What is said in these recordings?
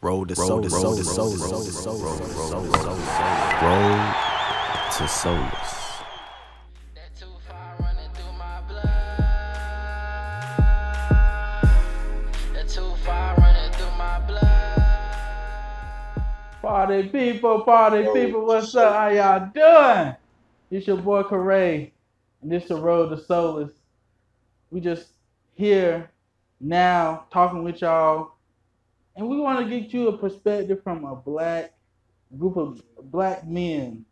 Road to Soulace. Road to Soulace. That too far running through my blood. That too far running through my blood. Party people, what's up? How y'all doing? It's your boy Kera, and this the Road to Soulace. We just here now talking with y'all, and we want to get you a perspective from a black group of black men,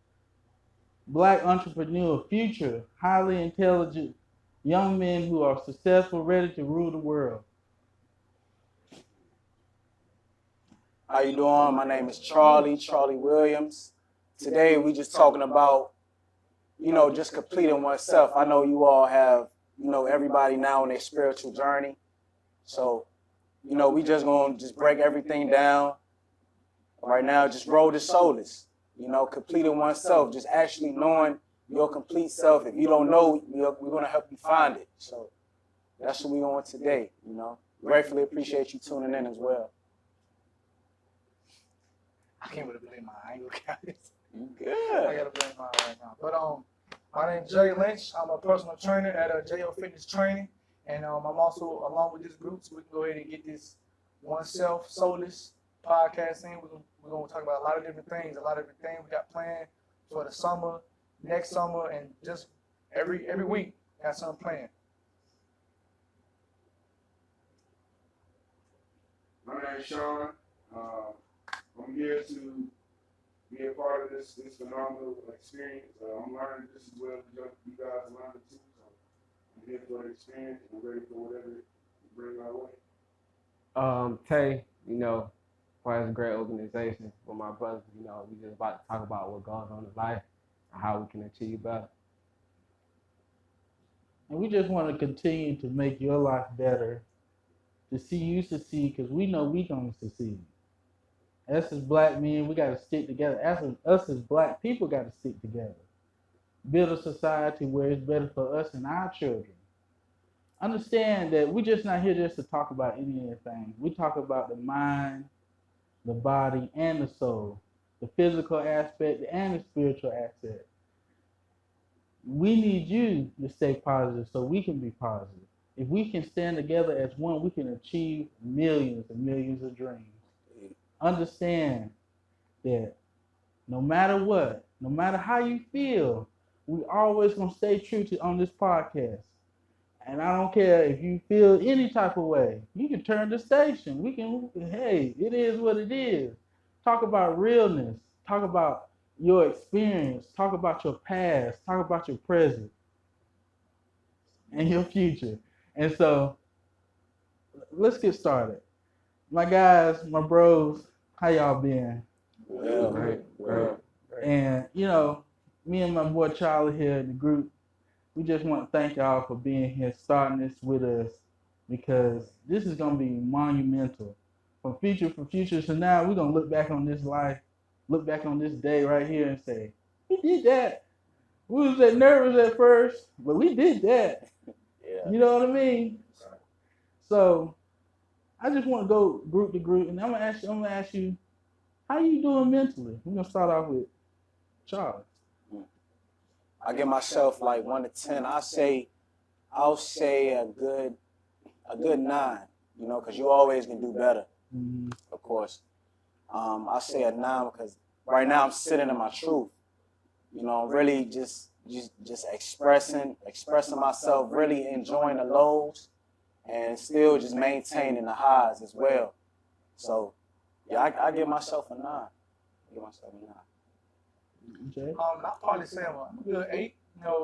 black entrepreneur, future, highly intelligent young men who are successful, ready to rule the world. How you doing? My name is Charlie Williams. Today we just talking about, just completing oneself. I know you all have, everybody now on their spiritual journey. So, we just gonna just break everything down. Right now, just roll to Soulace. Completing oneself, just actually knowing your complete self. If you don't know, we're gonna help you find it. So that's what we on today. Gratefully appreciate you tuning in as well. I can't really blame mine. I ain't gonna count this. You I good? gotta blame mine right now. But my name's Jay Lynch. I'm a personal trainer at JO Fitness Training, and I'm also along with this group, so we can go ahead and get this oneself Soulace podcast in. We're gonna talk about a lot of different things. We got planned for the summer, next summer, and just every week got something planned. My name is Tayshaun. I'm here to be a part of this phenomenal experience. I'm learning this as well as you guys are learning too. So I'm here for the experience and I'm ready for whatever you bring my way. Tay, has a great organization with my brothers. We just about to talk about what goes on in life and how we can achieve better. And we just want to continue to make your life better, to see you succeed, because we know we're going to succeed. Us as black men, we got to stick together. Us as black people got to stick together. Build a society where it's better for us and our children. Understand that we're just not here just to talk about any of anything. We talk about the mind, the body, and the soul, the physical aspect and the spiritual aspect. We need you to stay positive so we can be positive. If we can stand together as one, we can achieve millions and millions of dreams. Understand that no matter what, no matter how you feel, we always gonna stay true to on this podcast. And I don't care if you feel any type of way, you can turn the station. Hey, it is what it is. Talk about realness. Talk about your experience. Talk about your past. Talk about your present and your future. And so let's get started. My guys, my bros, how y'all been? Well, Right. And me and my boy Charlie here in the group, we just want to thank y'all for being here, starting this with us, because this is gonna be monumental. For future. So now we're gonna look back on this life, look back on this day right here and say, we did that. We was nervous at first, but we did that. yeah. You know what I mean? So I just want to go group to group, and I'm gonna ask you, how you doing mentally? We're gonna start off with Charlie. I give myself like 1 to 10. I'll say a good 9. Because you always can do better. Mm-hmm. Of course. I say a 9 because right now I'm sitting in my truth. Really just expressing myself, really enjoying the lows, and still just maintaining the highs as well. So yeah, I give myself a 9. Okay. I'll probably say I'm a good 8.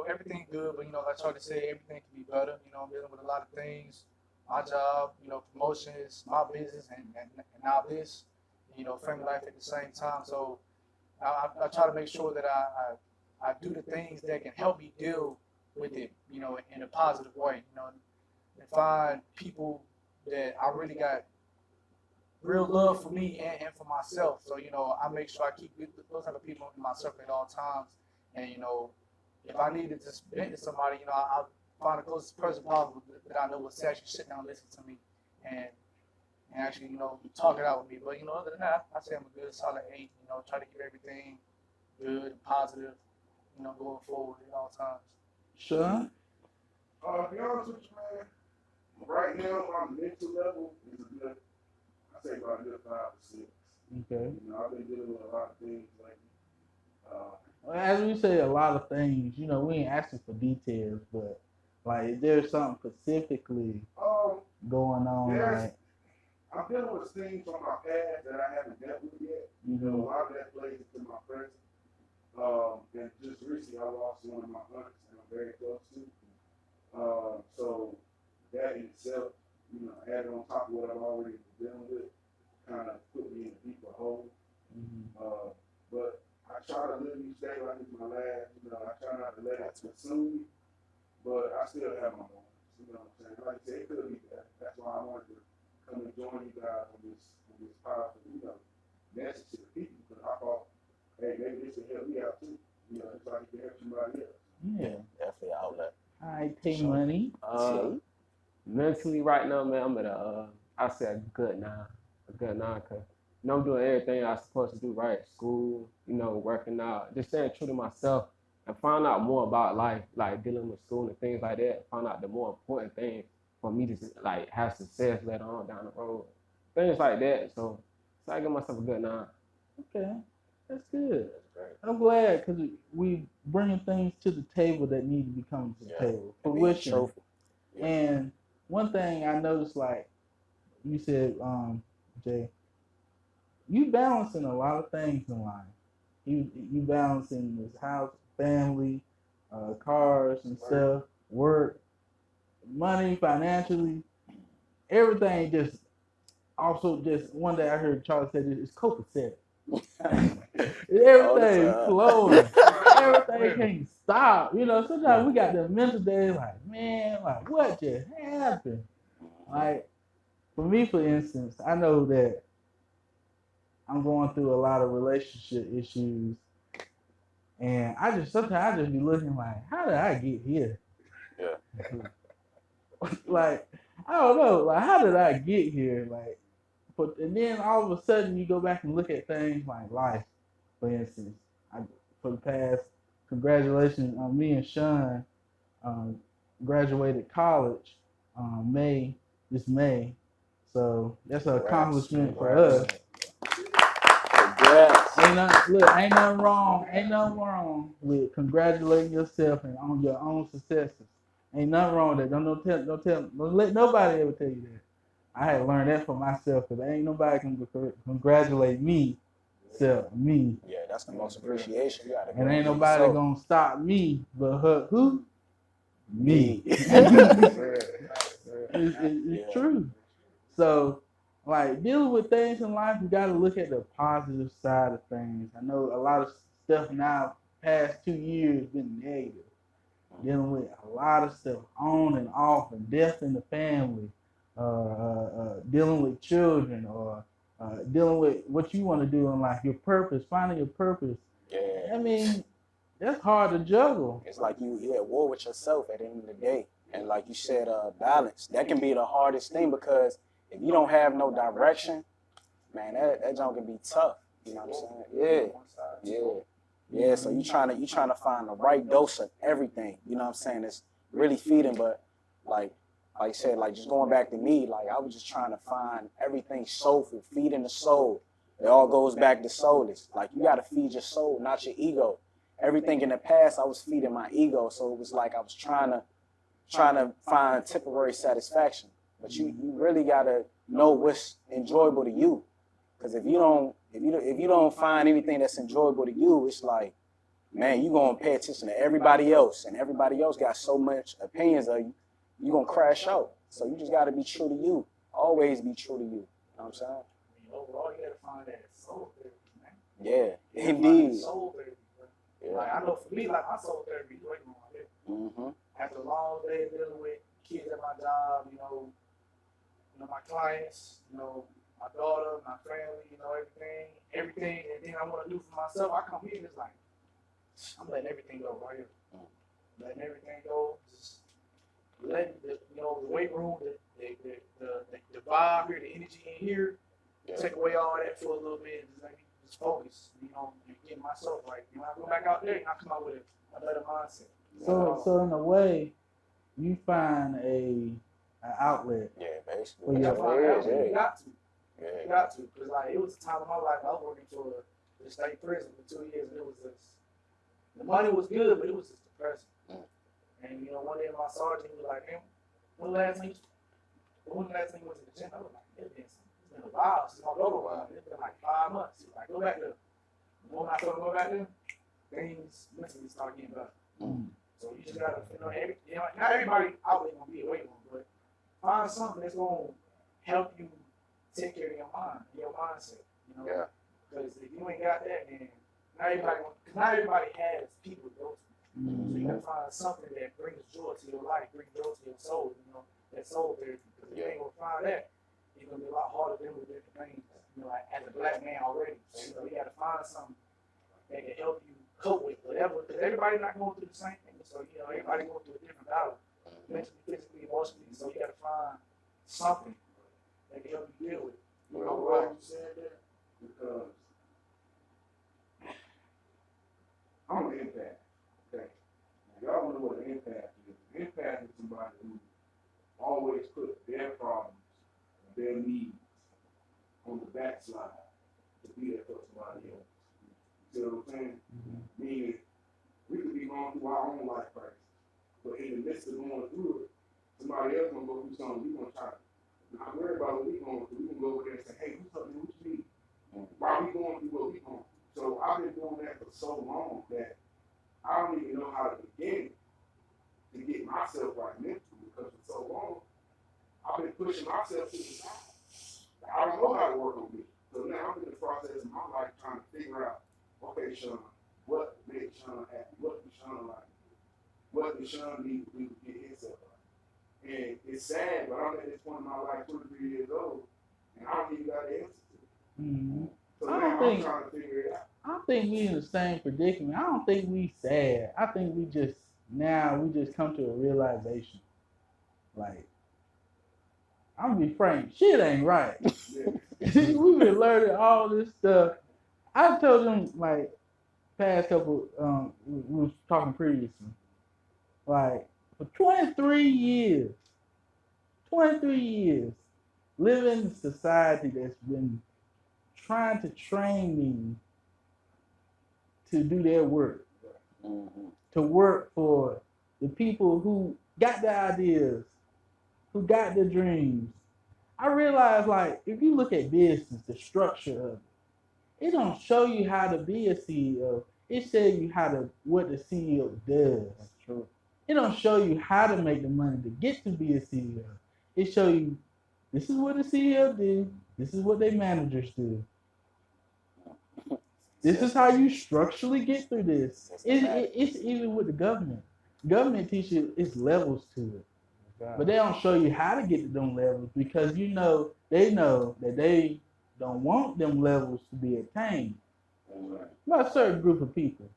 Everything good, but like I try to say, everything can be better. I'm dealing with a lot of things. My job, promotions, my business, and now this, family life at the same time. So I try to make sure that I do the things that can help me deal with it, in a positive way, and find people that I really got real love for me and for myself. So, I make sure I keep those type of people in my circle at all times. And, if I needed to vent to somebody, I'll find the closest person possible that I know will actually sit down and listen to me. And, and actually, you know, talk it out with me. But, you know, other than that, I say I'm a good solid 8, you know, try to keep everything good, positive, you know, going forward at all times. Sean? To be honest with you, man, right now on the mental level is a good, I say about a good 5 or 6. Okay. You know, I've been dealing with a lot of things lately. Well, as we say a lot of things, you know, we ain't asking for details, but like, is there something specifically going on? Like, I'm dealing with things from my past that I haven't dealt with yet. You know, a lot of that plays into my present. And just recently, I lost one of my aunts, and I'm very close to. So that in itself, you know, added on top of what I've already been dealing with, kind of put me in a deeper hole. But I try to live each day like it's my last. You know, I try not to let it consume me, but I still have my moments. You know what I'm saying? Like I said, it could be that. That's why I wanted to come and join you guys on this powerful, you know, message to the people, because I thought, hey, maybe this will help me out too. You know, it's like it can help somebody else. yeah. Definitely an outlet. All right, Money. Mentally right now, man, I'm at I say a good 9, cause you know I'm doing everything I'm supposed to do right, school, you know, working out, just staying true to myself, and find out more about life, like dealing with school and things like that. Find out the more important things for me to like have success later on down the road, things like that. So I give myself a good 9. Okay, that's good. I'm glad because we bringing things to the table that need to be coming to the table. Fruition. And one thing I noticed, like you said, Jay, you balancing a lot of things in life. You balancing this house, family, cars and stuff, work, money, financially, everything. Just also just one day I heard Charlie say this: it's copacetic. Everything flowing. Everything can't stop. You know, sometimes we got the mental days like, man, like what just happened? Like for me, for instance, I know that I'm going through a lot of relationship issues, and sometimes I just be looking like, how did I get here? Yeah. Like I don't know, like how did I get here? Like, but and then all of a sudden you go back and look at things like life. For instance, for the past, congratulations on me and Sean graduated college this May. So that's an accomplishment for us. Ain't nothing wrong with congratulating yourself and on your own successes. Ain't nothing wrong with that. Don't let nobody ever tell you that. I had to learn that for myself because ain't nobody can congratulate me except me. Yeah, that's the most appreciation. You gotta And ain't nobody gonna stop me but who? Me. It's true. So, like, dealing with things in life, you gotta look at the positive side of things. I know a lot of stuff now, past 2 years, been negative. Dealing with a lot of stuff on and off, and death in the family, dealing with children, or dealing with what you want to do in life, your purpose, finding your purpose. Yeah. I mean, that's hard to juggle. It's like you're at war with yourself at the end of the day. And like you said, balance. That can be the hardest thing, because if you don't have no direction, man, that joint can be tough. You know what I'm saying? Yeah. So you trying to find the right dose of everything. You know what I'm saying? It's really feeding, but like you said, like just going back to me, like I was just trying to find everything soulful, feeding the soul. It all goes back to soulless. Like you got to feed your soul, not your ego. Everything in the past, I was feeding my ego, so it was like I was trying to find temporary satisfaction. But you really gotta know what's enjoyable to you, because if you don't find anything that's enjoyable to you, it's like, man, you gonna pay attention to everybody else, and everybody else got so much opinions of you, you gonna crash out. So you just gotta be true to you. Always be true to you. You know what I'm saying? Overall, you gotta find that soul therapy, man. Yeah, indeed. Soul therapy. Yeah. Like I know for me, like my soul therapy is waiting on it. Mm-hmm. After a long day dealing with kids at my job, you know, my clients, you know, my daughter, my family, you know, everything, and then I want to do for myself. I come here and it's like, I'm letting everything go right here. Letting everything go. Just letting the weight room, the vibe here, the energy in here, take away all that for a little bit, and just focus, and get myself right. I go back out there and I come out with a better mindset. So in a way, you find an outlet. Yeah, basically. Well, yeah. You got to. Yeah. You got to, because it was a time in my life I was working for the state prison for 2 years, and it was just, the money was good, but it was just depressing. And one day my sergeant was like, "Man, when the last time you went to the gym?" I was like, "It's been a while since my brother was. It's been like 5 months." He was like, "Go back there." When I started going back there, things mentally start getting better. So you just gotta, not everybody outlet gonna be a weight room, but find something that's gonna help you take care of your mind, your mindset. Because if you ain't got that, then not everybody has people to go to. So you gotta find something that brings joy to your life, brings joy to your soul. That soul therapy. Because if you ain't gonna find that, it's gonna be a lot harder to deal with different things. Like as a black man already, so you gotta find something that can help you cope with whatever. Because everybody's not going through the same thing. So everybody going through a different battle, mentally, physically, emotionally. So you gotta find something that can help you deal with it. I'm glad you said that because I'm an empath. Okay, now, y'all know what an empath is. An empath is somebody who always put their problems and their needs on the backslide to be there for somebody else. You see what I'm saying? Meaning, we could be going through our own life crisis, but in the midst of going through it, somebody else gonna go through something. We gonna try to not worry about what we going through. We can go over there and say, "Hey, what's up, man? What you need?" Why we going through what we going through? So I've been doing that for so long that I don't even know how to begin to get myself right mentally, because for so long I've been pushing myself to the side. I don't know how to work on me. So now I'm in the process of my life trying to figure out, okay, Sean, what makes Sean happy? What does Sean like? What does Sean need to do to get himself right? And it's sad, but I'm at this point in my life, 23 years old, and I don't even got the answer to it. So now I'm trying to figure it out. I think we in the same predicament. I don't think we sad. I think we just come to a realization. Like, I'm gonna be frank, shit ain't right. We've been learning all this stuff. I told them, like, past couple, we was talking previously, like, for 23 years, living in a society that's been trying to train me to do their work, to work for the people who got the ideas, who got the dreams. I realized, like, if you look at business, the structure of it don't show you how to be a CEO. It shows you what the CEO does. That's true. It don't show you how to make the money to get to be a CEO. It show you this is what the CEO do. This is what their managers do. This is how you structurally get through this. It's even with the government. Government teaches it's levels to it. But they don't show you how to get to them levels because they know that they don't want them levels to be attained by a certain group of people.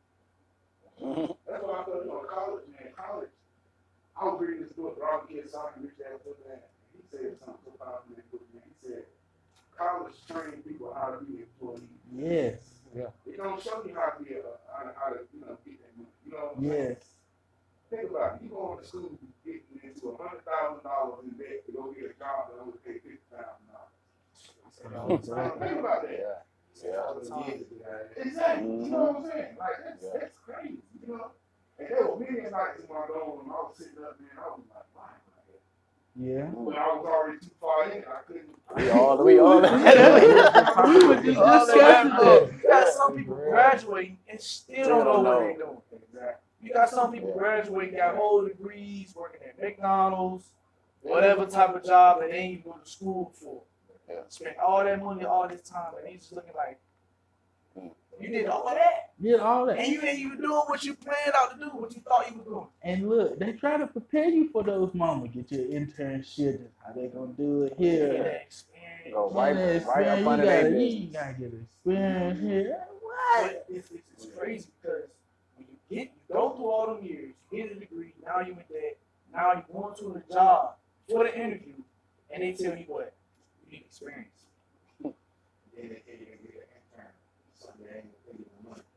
That's why I thought, college, I was reading this book, Robert Kiyosaki, Rich Dad, Poor Dad. He said something so powerful in that book, man. He said, college trains people how to be employees. Yes. Yeah. It don't show you how to be how to get that money. You know what I'm saying? Yes. Think about it. You going to school getting into $100,000 in debt to go get a job that only pay $50,000. Think about that. Exactly. You know what I'm saying? Like that's crazy. You know. And there were many nights in my dorm when I was sitting up there and I was like, why? Yeah. When I was already too far in, I couldn't. We all. We were just discussing that. You got some people graduating and still don't know what they're doing. Exactly. You got some people graduating, got whole degrees, working at McDonald's, whatever type of job that they ain't even go to school for. Yeah. Spent all that money, all this time, and he's just looking like, you did all of that. Did all that. And you ain't even doing what you planned out to do, what you thought you were doing. And look, they try to prepare you for those moments. Get your internship, how they gonna do it here. Get that experience. Go right up under their business. You gotta get experience here. What? But it's crazy because when you go through all them years, you get a degree, now you in debt, Now you going to the job for the interview, and they tell you what? You need experience.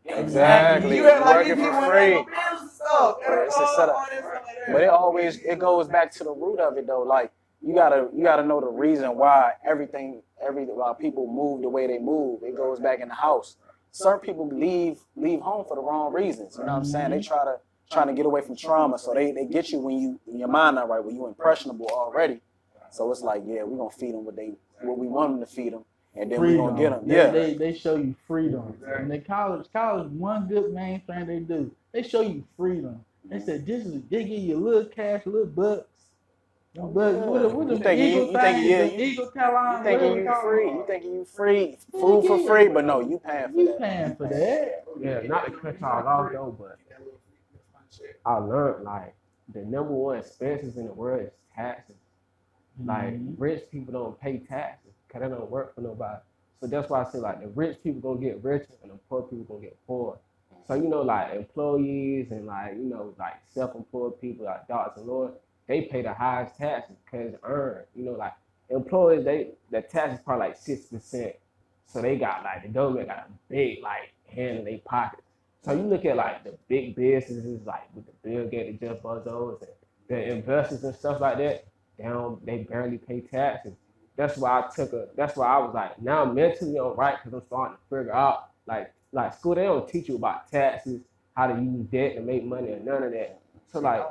Exactly. You act like Working these for people free. ain't no bills and stuff. It's a setup. But it goes back to the root of it though. Like you gotta know the reason why why people move the way they move. It goes back in the house. Certain people leave home for the wrong reasons. You know what I'm saying? They trying to get away from trauma. So they get you when your mind not right, when you impressionable already. So it's like, yeah, we're gonna feed them what we want them to feed them. And then we're gonna get them. Yeah. They show you freedom. And they college one good main thing they do. They show you freedom. They said they give you a little cash, a little bucks. What You thinking you free, food for free, but no, you paying for that. You paying for that. Yeah, not to cut y'all off though, but I learned like the number one expenses in the world is taxes. Like rich people don't pay taxes because they don't work for nobody. So that's why I say like the rich people gonna get richer and the poor people gonna get poor. So like employees and like self-employed people like doctors and lawyers, they pay the highest taxes because it's earned. Like employees, the tax is probably like 6%. So they got like the government got a big like hand in their pockets. So you look at like the big businesses like with the Bill Gates, the Jeff Bezos, and the investors and stuff like that. They barely pay taxes. That's why I was like, now I'm mentally all right because I'm starting to figure out like school, they don't teach you about taxes, how to use debt to make money, or none of that. So like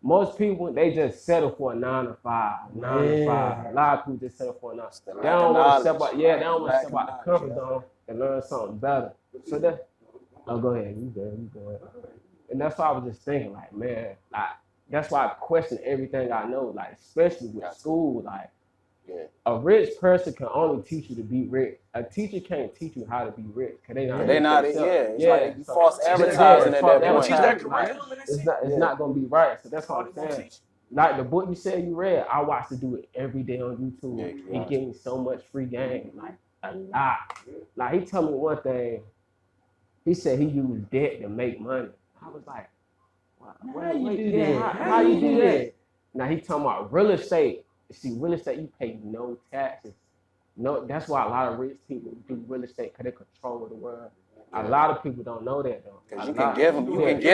most people, they just settle for a 9 to 5. A lot of people just settle for a 9. They don't want to step out. Yeah, they don't want to step out the comfort zone and learn something better. So that. Oh, go ahead. You good. And that's why I was just thinking, like, man, like that's why I question everything I know, like especially with school, like. Yeah. A rich person can only teach you to be rich. A teacher can't teach you how to be rich because they not. It's like you false advertising at that point. It's not gonna be right. So that's what I'm saying. Like the book you said you read, I watch to do it every day on YouTube. It gave me so much free game, like a lot. Like he told me one thing. He said he used debt to make money. I was like, how you do that? How you do that? Now he talking about real estate. See, real estate, you pay no taxes. No, that's why a lot of rich people do real estate because they control the world. A lot of people don't know that though. Because you can give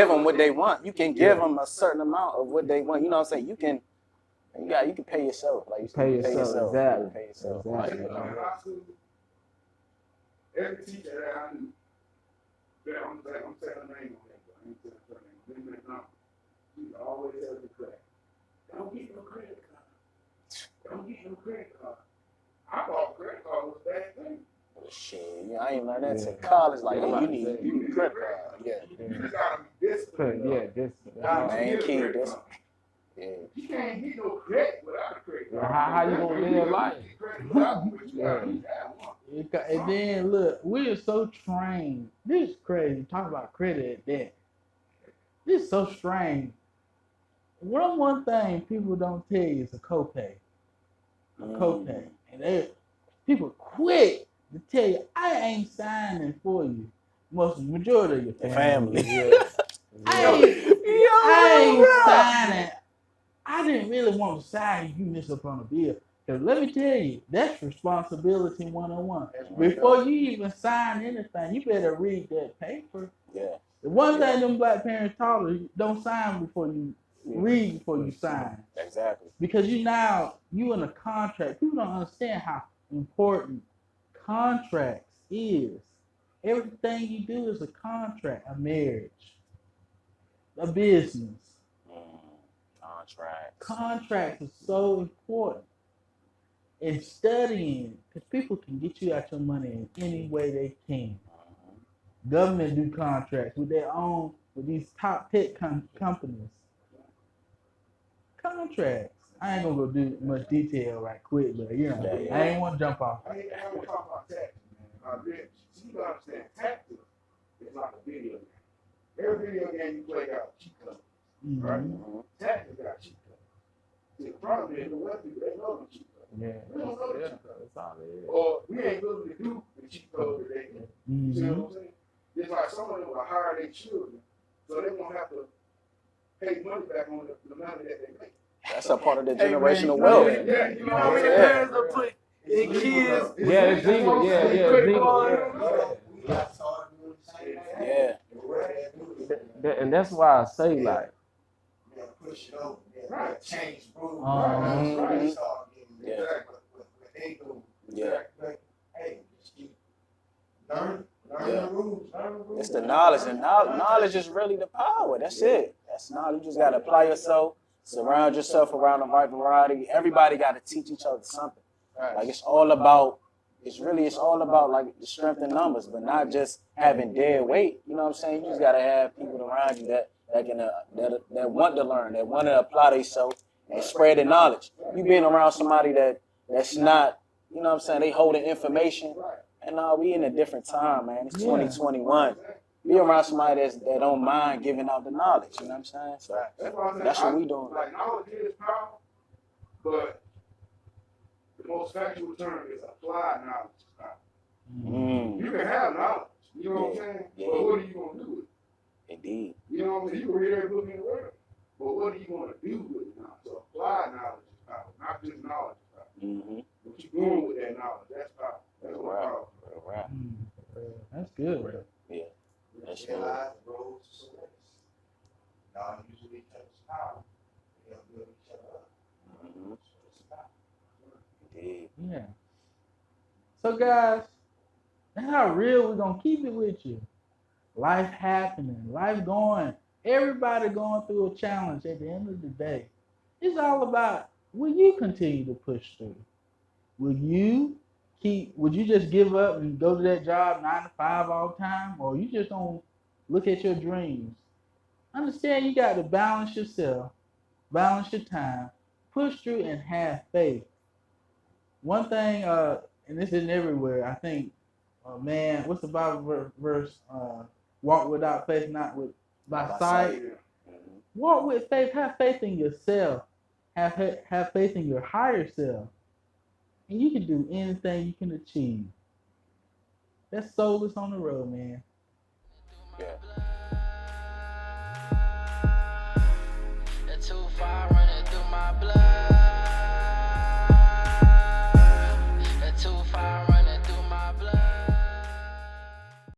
them what they want. You can give them a certain amount of what they want. You know what I'm saying? You can pay yourself. Like you pay yourself. Exactly. Pay yourself. Exactly. In high school, every teacher that I knew, I'm saying her name on that, but I ain't saying her name. She always tells me credit. Don't get no credit card. Don't get no credit card. I thought credit card was a bad thing. Shit, I ain't learned that in college. Like, hey, you need a credit card. Yeah. You just gotta be disciplined. Man, key discipline. Yeah. You can't get no credit without a credit card. How you gonna live life? And then look, we are so trained. This is crazy. Talk about credit debt. This is so strange. One thing people don't tell you is a copay. And people quick to tell you, I ain't signing for you. Majority of your family. I ain't signing. I didn't really want to sign you miss up on a bill. Because let me tell you, that's responsibility 101. Before you even sign anything, you better read that paper. Yeah. The one thing them black parents taught us, don't sign before you read before you sign. Exactly. Because you in a contract. People don't understand how important contracts is. Everything you do is a contract, a marriage, a business. Contracts are so important. And studying, because people can get you out your money in any way they can. Government do contracts with their own, with these top tech companies. Contracts. I ain't gonna go do much detail right quick, but I ain't want to jump off. I ain't want to talk about taxes, man. You gotta understand, taxes is like a video game. Every video game you play got a cheat code, right? Taxes got a cheat code. The problem is the West people, they know the cheat code. Yeah. We don't know the cheat code. That's all it is. Or we ain't willing to do the cheat code that they do. You see what I'm saying? It's like some of them will hire their children, so they won't have to pay money back on the money that they make. That's a part of the Hey, man, generational you wealth. know how many parents will put their kids Yeah, it's legal. Yeah, credit it's legal. card. Yeah. And that's why I say like, Push it over. Right. Change rules. Mhm. Start getting Yeah. what they do. Yeah. But, hey, just keep learn Yeah. the rules. Learn the rules. It's the knowledge, and knowledge is really the power. That's it. That's knowledge. You just gotta apply yourself, surround yourself around the right variety. Everybody gotta teach each other something. Like it's all about like the strength in numbers, but not just having dead weight. You know what I'm saying? You just gotta have people around you that can that want to learn, that want to apply themselves and spread the knowledge. You being around somebody that's not, you know what I'm saying, they holding information. And we in a different time, man. It's 2021. Be around somebody that don't mind giving out the knowledge. You know what I'm saying? So that's what we doing. Like knowledge is power, but the most factual term is applied knowledge is power. Mm. You can have knowledge, you know what I'm saying? Yeah. But what are you gonna do with it? Indeed. You know what I'm saying? You can read every book in the world, but what are you gonna do with it now? So applied knowledge is power, not just knowledge is power. Mm-hmm. What you doing with that knowledge, that's power. That's what Right. power. Right. That's good. Yeah. That's good. Realize the road to Soulace. Y'all usually each other's power. They help build each other up. Mm-hmm. That's what it's about. Indeed. Yeah. So guys, that's how real we're gonna keep it with you. Life happening, life going, everybody going through a challenge at the end of the day. It's all about, will you continue to push through? Would you just give up and go to that job 9 to 5 all the time? Or you just gonna look at your dreams? Understand you got to balance yourself, balance your time, push through and have faith. One thing, and this isn't everywhere, I think, man, what's the Bible verse? Walk without faith, not by sight. Mm-hmm. Walk with faith, have faith in yourself, have faith in your higher self. And you can do anything you can achieve. That's Soulace on the road, man.